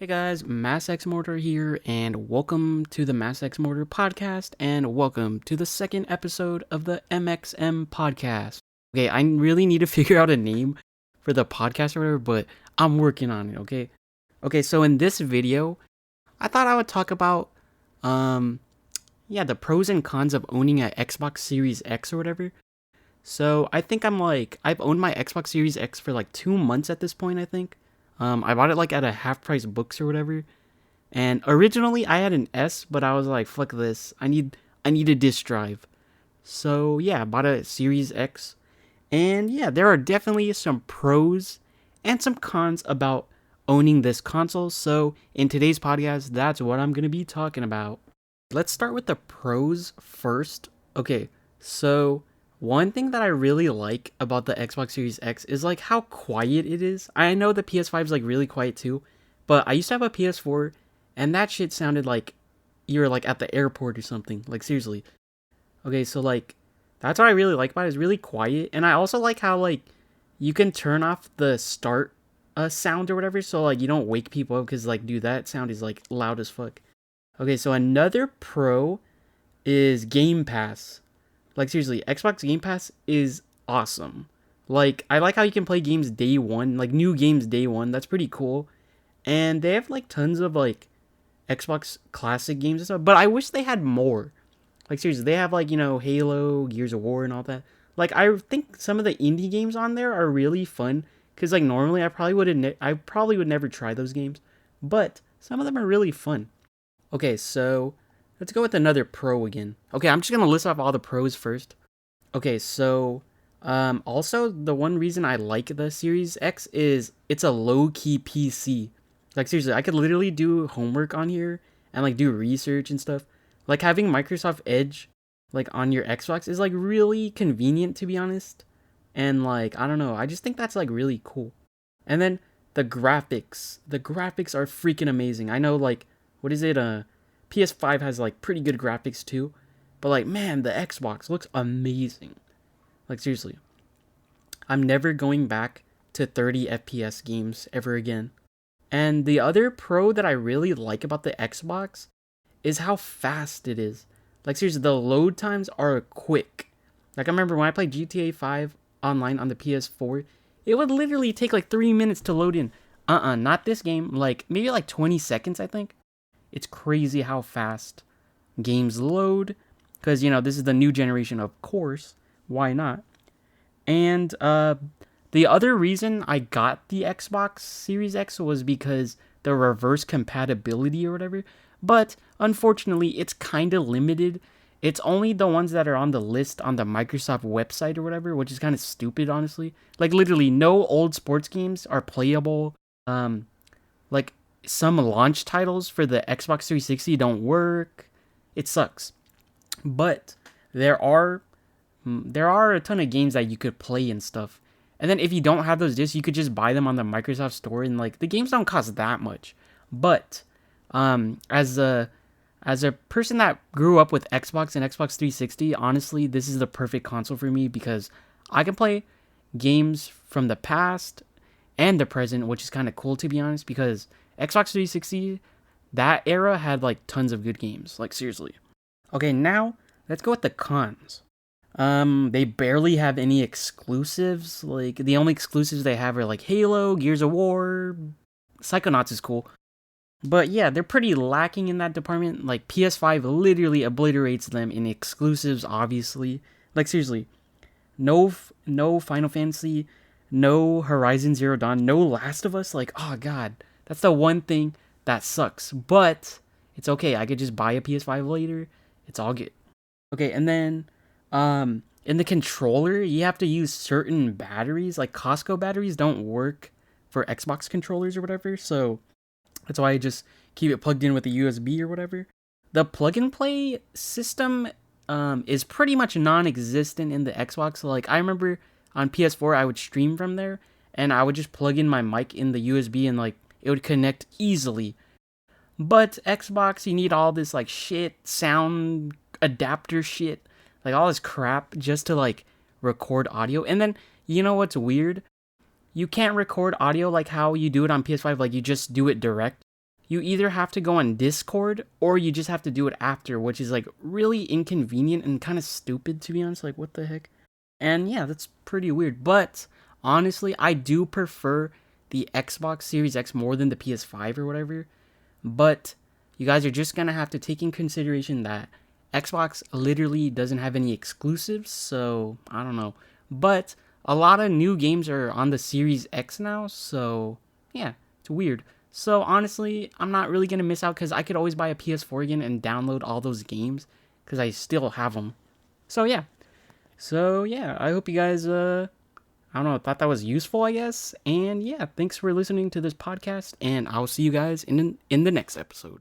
Hey guys, Mass X Mortar here, and welcome to the Mass X Mortar podcast, and welcome to the second episode of the MXM podcast. Okay, I really need to figure out a name for the podcast or whatever, but I'm working on it, okay? Okay, so in this video, I thought I would talk about, the pros and cons of owning an Xbox Series X or whatever. So I think I've owned my Xbox Series X for like 2 months at this point, I think. I bought it like at a half price books or whatever. And originally I had an S, but I was like, fuck this. I need a disk drive. So yeah, I bought a Series X. And yeah, there are definitely some pros and some cons about owning this console. So in today's podcast, that's what I'm gonna be talking about. Let's start with the pros first. Okay, so one thing that I really like about the Xbox Series X is like how quiet it is. I know the PS5 is like really quiet too, but I used to have a PS4 and that shit sounded like you were like at the airport or something. Like seriously. Okay, so like that's what I really like about it. It's really quiet, and I also like how like you can turn off the start sound or whatever, so like you don't wake people up because like dude, that sound is like loud as fuck. Okay, so another pro is Game Pass. Like seriously, Xbox Game Pass is awesome. Like I like how you can play games day one, like new games day one. That's pretty cool. And they have like tons of like Xbox classic games and stuff, but I wish they had more. Like seriously, they have like, Halo, Gears of War and all that. Like I think some of the indie games on there are really fun cuz like normally I probably would never try those games, but some of them are really fun. Okay, so let's go with another pro again. Okay, I'm just gonna list off all the pros first. Okay, so also the one reason I like the Series X is it's a low-key PC. Like seriously, I could literally do homework on here and like do research and stuff. Like having Microsoft Edge like on your Xbox is like really convenient, to be honest. And like I don't know, I just think that's like really cool. And then the graphics. The graphics are freaking amazing. I know like what is it? PS5 has like pretty good graphics too, but like man, the Xbox looks amazing. Like seriously, I'm never going back to 30 FPS games ever again. And the other pro that I really like about the Xbox is how fast it is. Like seriously, the load times are quick. Like I remember when I played GTA 5 online on the PS4, it would literally take like 3 minutes to load in. Not this game. Like maybe like 20 seconds, I think. It's crazy how fast games load, because this is the new generation, of course. Why not? And the other reason I got the Xbox Series X was because the reverse compatibility or whatever. But unfortunately, it's kind of limited. It's only the ones that are on the list on the Microsoft website or whatever, which is kind of stupid, honestly. Like literally, no old sports games are playable. Like some launch titles for the Xbox 360 don't work. It sucks. But there are a ton of games that you could play and stuff. And then if you don't have those discs, you could just buy them on the Microsoft Store, and like the games don't cost that much. But as a person that grew up with Xbox and Xbox 360, honestly, this is the perfect console for me because I can play games from the past and the present, which is kind of cool, to be honest, because Xbox 360, that era had like tons of good games, like seriously. Okay, now let's go with the cons. They barely have any exclusives. Like the only exclusives they have are like Halo, Gears of War, Psychonauts is cool. But yeah, they're pretty lacking in that department. Like PS5 literally obliterates them in exclusives, obviously. Like seriously, no Final Fantasy, no Horizon Zero Dawn, no Last of Us. Like, oh god, that's the one thing that sucks. But it's okay. I could just buy a PS5 later. It's all good. Okay, and then in the controller, you have to use certain batteries. Like Costco batteries don't work for Xbox controllers or whatever. So that's why I just keep it plugged in with a USB or whatever. The plug and play system is pretty much non-existent in the Xbox. So like I remember on PS4, I would stream from there, and I would just plug in my mic in the USB, and like it would connect easily. But Xbox, you need all this like shit, sound adapter shit, like all this crap just to like record audio. And then you know what's weird? You can't record audio like how you do it on PS5, like you just do it direct. you either have to go on Discord or you just have to do it after, which is like really inconvenient and kind of stupid, to be honest. Like, what the heck? And yeah, that's pretty weird. But honestly, I do prefer the Xbox Series X more than the PS5 or whatever. But you guys are just gonna have to take in consideration that Xbox literally doesn't have any exclusives, so I don't know. But a lot of new games are on the Series X now, so yeah, it's weird. So honestly, I'm not really gonna miss out because I could always buy a PS4 again and download all those games because I still have them. So yeah, I hope you guys I don't know, thought that was useful, I guess. And yeah, thanks for listening to this podcast, and I'll see you guys in the next episode.